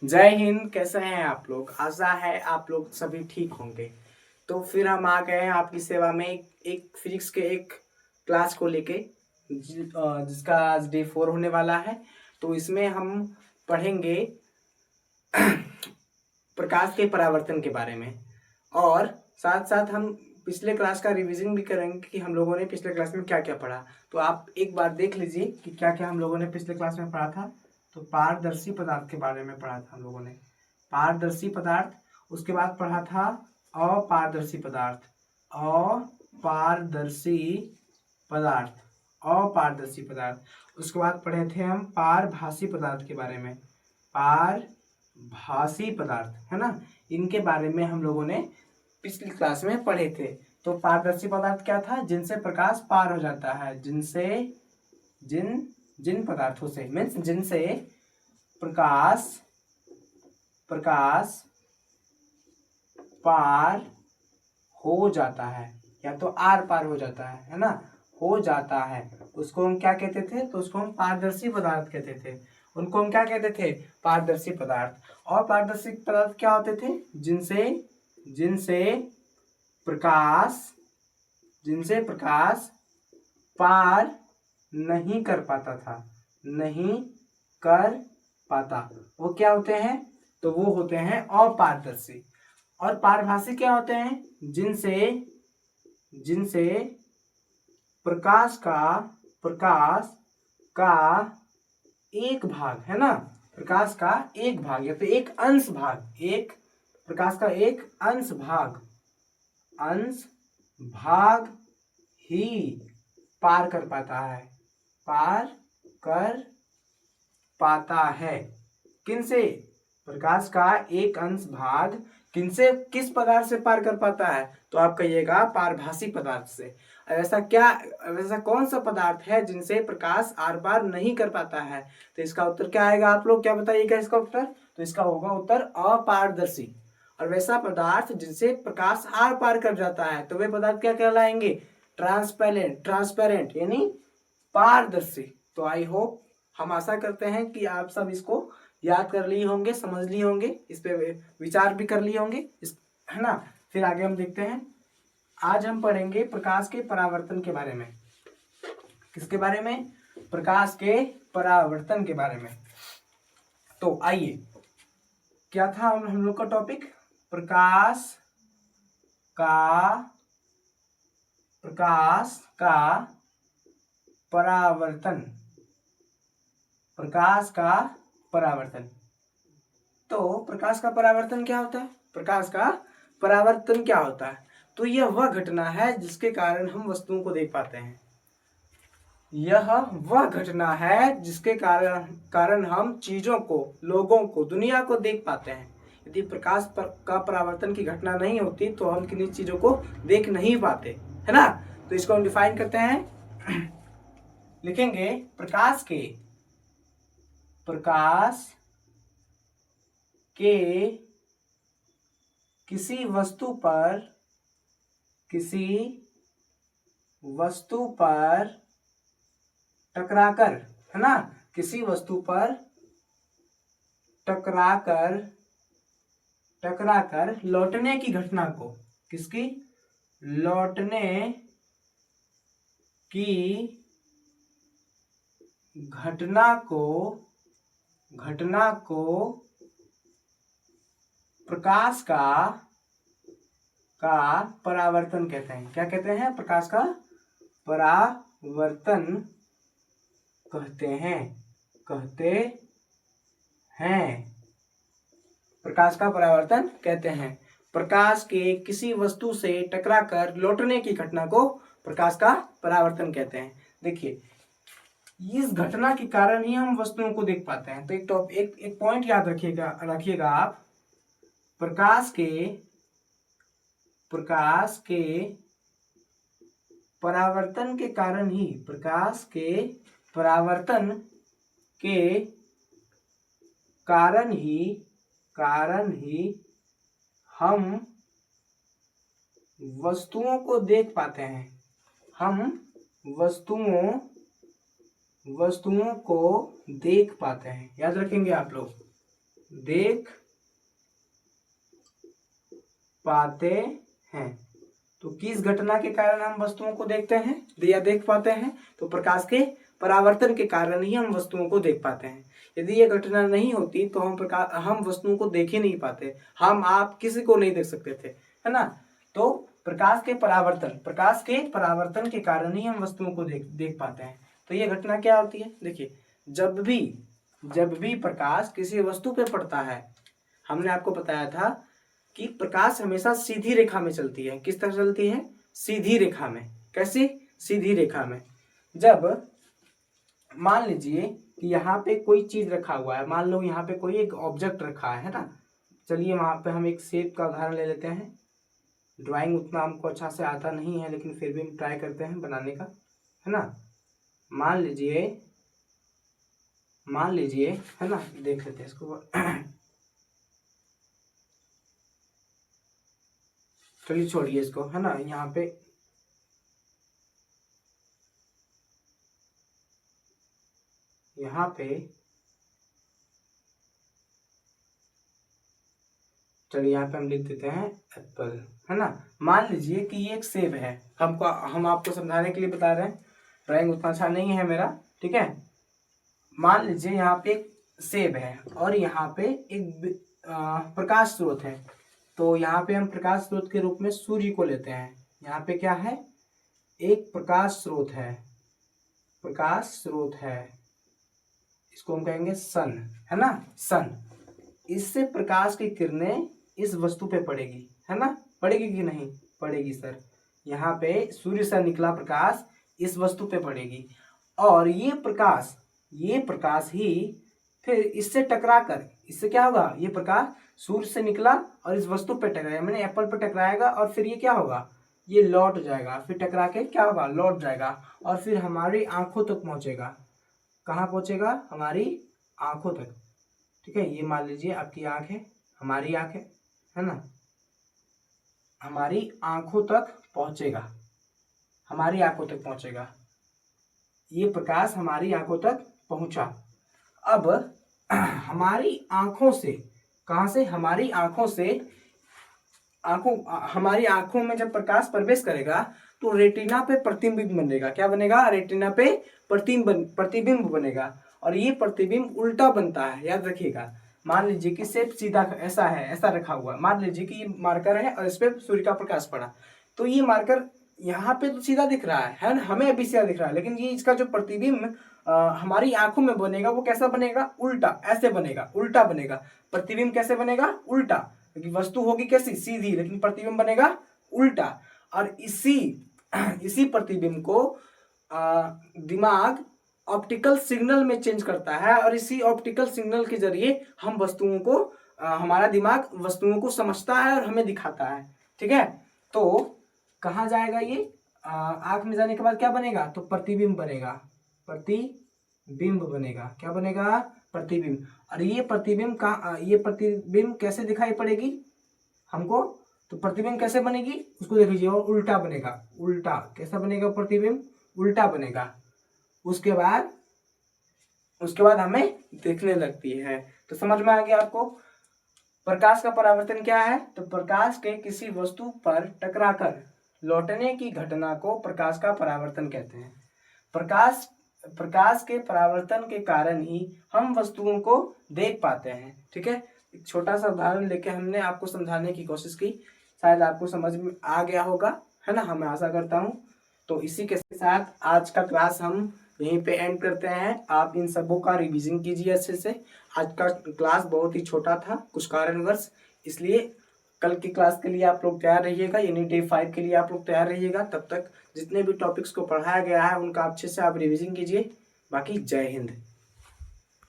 जय हिंद। कैसे हैं आप लोग? आशा है आप लोग सभी ठीक होंगे। तो फिर हम आ गए हैं आपकी सेवा में एक फिजिक्स के एक क्लास को लेके जिसका आज डे 4 होने वाला है। तो इसमें हम पढ़ेंगे प्रकाश के परावर्तन के बारे में, और साथ साथ हम पिछले क्लास का रिवीजन भी करेंगे कि हम लोगों ने पिछले क्लास में क्या क्या पढ़ा। तो आप एक बार देख लीजिए कि क्या क्या हम लोगों ने पिछले क्लास में पढ़ा था। तो पारदर्शी पदार्थ के बारे में पढ़ा था हम लोगों ने, पारदर्शी पदार्थ। उसके बाद पढ़ा था अपारदर्शी पदार्थ, अपारदर्शी पदार्थ, अपारदर्शी पदार्थ। उसके बाद पढ़े थे हम पारभासी पदार्थ के बारे में, पारभासी पदार्थ, है ना। इनके बारे में हम लोगों ने पिछली क्लास में पढ़े थे। तो पारदर्शी पदार्थ क्या था? जिनसे प्रकाश पार हो जाता है, जिनसे जिन पदार्थों से मीन्स जिनसे प्रकाश पार हो जाता है, या तो आर पार हो जाता है ना, हो जाता है। उसको हम क्या कहते थे? तो उसको हम पारदर्शी पदार्थ कहते थे। उनको हम क्या कहते थे? पारदर्शी पदार्थ। और पारदर्शी पदार्थ क्या होते थे? जिनसे प्रकाश पार नहीं कर पाता था, नहीं कर पाता, वो क्या होते हैं? तो वो होते हैं अपारदर्शी। और पारभासी क्या होते हैं? जिनसे प्रकाश का एक भाग, है ना, प्रकाश का एक भाग या तो एक अंश भाग, प्रकाश का एक अंश भाग ही पार कर पाता है। किनसे? प्रकाश का एक अंश भाग किनसे, किस पदार्थ से पार कर पाता है? तो आप कहिएगा पारभासी पदार्थ से। ऐसा कौन सा पदार्थ है जिनसे प्रकाश आर पार नहीं कर पाता है? तो इसका उत्तर क्या आएगा? आप लोग क्या बताइएगा इसका उत्तर? तो इसका होगा उत्तर अपारदर्शी। और वैसा पदार्थ जिनसे प्रकाश आर पार कर जाता है, तो वे पदार्थ क्या कहलाएंगे? ट्रांसपेरेंट यानी पारदर्शी। तो आई होप, हम आशा करते हैं कि आप सब इसको याद कर लिए होंगे, समझ लिए होंगे, इस पे विचार भी कर लिए होंगे, है ना। फिर आगे हम देखते हैं। आज हम पढ़ेंगे प्रकाश के परावर्तन के बारे में। किसके बारे में? प्रकाश के परावर्तन के बारे में। तो आइए, क्या था हम लोग का टॉपिक? प्रकाश का परावर्तन, प्रकाश का परावर्तन। तो प्रकाश का परावर्तन क्या होता है? प्रकाश का परावर्तन क्या होता है? तो यह वह घटना है जिसके कारण हम वस्तुओं को देख पाते हैं। यह वह घटना है जिसके कारण हम चीजों को, लोगों को, दुनिया को देख पाते हैं। यदि प्रकाश का परावर्तन की घटना नहीं होती तो हम किन्हीं चीजों को देख नहीं पाते, है ना। तो इसको हम डिफाइन करते हैं, लिखेंगे प्रकाश के किसी वस्तु पर टकराकर, है ना, किसी वस्तु पर टकराकर लौटने की घटना को, किसकी? लौटने की घटना को प्रकाश का परावर्तन कहते हैं। क्या कहते हैं? प्रकाश का परावर्तन कहते हैं। प्रकाश का परावर्तन कहते हैं। प्रकाश के किसी वस्तु से टकराकर लौटने की घटना को प्रकाश का परावर्तन कहते हैं। देखिए, इस घटना के कारण ही हम वस्तुओं को देख पाते हैं। तो एक पॉइंट याद रखिएगा आप, प्रकाश के परावर्तन के कारण ही, प्रकाश के परावर्तन के कारण ही हम वस्तुओं को देख पाते हैं। हम वस्तुओं को देख पाते हैं। याद रखेंगे आप लोग, देख पाते हैं। तो किस घटना के कारण हम वस्तुओं को देखते हैं या देख पाते हैं? तो प्रकाश के परावर्तन के कारण ही हम वस्तुओं को देख पाते हैं। यदि ये घटना नहीं होती तो हम वस्तुओं को देख ही नहीं पाते, हम आप किसी को नहीं देख सकते थे, है ना। तो प्रकाश के परावर्तन के कारण ही हम वस्तुओं को देख पाते हैं। तो ये घटना क्या होती है? देखिए, जब भी प्रकाश किसी वस्तु पे पड़ता है, हमने आपको बताया था कि प्रकाश हमेशा सीधी रेखा में चलती है। किस तरह चलती है? सीधी रेखा में। कैसी? सीधी रेखा में। जब मान लीजिए कि यहाँ पे कोई चीज रखा हुआ है, मान लो यहाँ पे कोई एक ऑब्जेक्ट रखा है ना। चलिए वहां पे हम एक शेप का उदाहरण ले लेते हैं। ड्राइंग उतना हमको अच्छा से आता नहीं है, लेकिन फिर भी हम ट्राई करते हैं बनाने का, है ना। मान लीजिए है ना, देख लेते हैं इसको। चलिए छोड़िए इसको, है ना। यहाँ पे चलिए यहाँ पे हम लिख देते हैं एप्पल, है ना। मान लीजिए कि ये एक सेब है। हम आपको समझाने के लिए बता रहे हैं, ड्राइंग उतना अच्छा नहीं है मेरा, ठीक है। मान लीजिए यहाँ पे एक सेब है और यहाँ पे एक प्रकाश स्रोत है। तो यहाँ पे हम प्रकाश स्रोत के रूप में सूर्य को लेते हैं। यहाँ पे क्या है? एक प्रकाश स्रोत है, इसको हम कहेंगे सन, है ना, सन। इससे प्रकाश की किरणें इस वस्तु पे पड़ेगी, है ना। पड़ेगी कि नहीं? पड़ेगी सर। यहाँ पे सूर्य से निकला प्रकाश इस वस्तु पे पड़ेगी और ये प्रकाश ही फिर इससे टकराकर, इससे क्या होगा? ये प्रकाश सूर्य से निकला और इस वस्तु पे टकराया, मैंने एप्पल पे टकराएगा और फिर ये क्या होगा? ये लौट जाएगा, फिर टकरा के क्या होगा? लौट जाएगा और फिर हमारी आंखों तक पहुंचेगा। कहाँ पहुंचेगा? हमारी आंखों तक, ठीक है। ये मान लीजिए आपकी आंख है, हमारी आंख है ना। हमारी आंखों तक पहुंचेगा, ये प्रकाश हमारी आंखों तक पहुंचा। अब हमारी आंखों से, कहां से? हमारी आंखों में जब प्रकाश प्रवेश करेगा तो रेटिना पे प्रतिबिंब बनेगा। क्या बनेगा? रेटिना पे प्रतिबिंब बनेगा और ये प्रतिबिंब उल्टा बनता है, याद रखिएगा। मान लीजिए कि सेब सीधा ऐसा है, ऐसा रखा हुआ है। मान लीजिए कि ये मार्कर है और इस पे सूर्य का प्रकाश पड़ा, तो ये मार्कर यहाँ पे तो सीधा दिख रहा है ना, हमें अभी सीधा दिख रहा है, लेकिन ये इसका जो प्रतिबिंब हमारी आंखों में बनेगा वो कैसा बनेगा? उल्टा, ऐसे बनेगा, उल्टा बनेगा। प्रतिबिंब कैसे बनेगा? उल्टा, क्योंकि वस्तु होगी कैसी? सीधी, लेकिन प्रतिबिंब बनेगा उल्टा। और इसी प्रतिबिंब को दिमाग ऑप्टिकल सिग्नल में चेंज करता है और इसी ऑप्टिकल सिग्नल के जरिए हम हमारा दिमाग वस्तुओं को समझता है और हमें दिखाता है, ठीक है। तो कहाँ जाएगा ये? आंख में जाने के बाद क्या बनेगा? तो प्रतिबिंब बनेगा, क्या बनेगा? प्रतिबिंब। और ये प्रतिबिंब कैसे दिखाई पड़ेगी हमको? तो प्रतिबिंब कैसे बनेगी उसको देख लीजिए, और उल्टा बनेगा। उल्टा कैसा बनेगा? प्रतिबिंब उल्टा बनेगा। उसके बाद हमें दिखने लगती है। तो समझ में आ गया आपको प्रकाश का परावर्तन क्या है? तो प्रकाश के किसी वस्तु पर टकराकर लौटने की घटना को प्रकाश का परावर्तन कहते हैं। प्रकाश के परावर्तन के कारण ही हम वस्तुओं को देख पाते हैं, ठीक है। एक छोटा सा उदाहरण लेके हमने आपको समझाने की कोशिश की, शायद आपको समझ में आ गया होगा, है ना, मैं आशा करता हूँ। तो इसी के साथ आज का क्लास हम यहीं पे एंड करते हैं। आप इन सबों का रिवीजन कीजिए अच्छे से। आज का क्लास बहुत ही छोटा था कुछ कारणवश, इसलिए कल की क्लास के लिए आप लोग तैयार रहिएगा, यानी डे 5 के लिए आप लोग तैयार रहिएगा। तब तक जितने भी टॉपिक्स को पढ़ाया गया है उनका अच्छे से आप रिवीजन कीजिए। बाकी जय हिंद।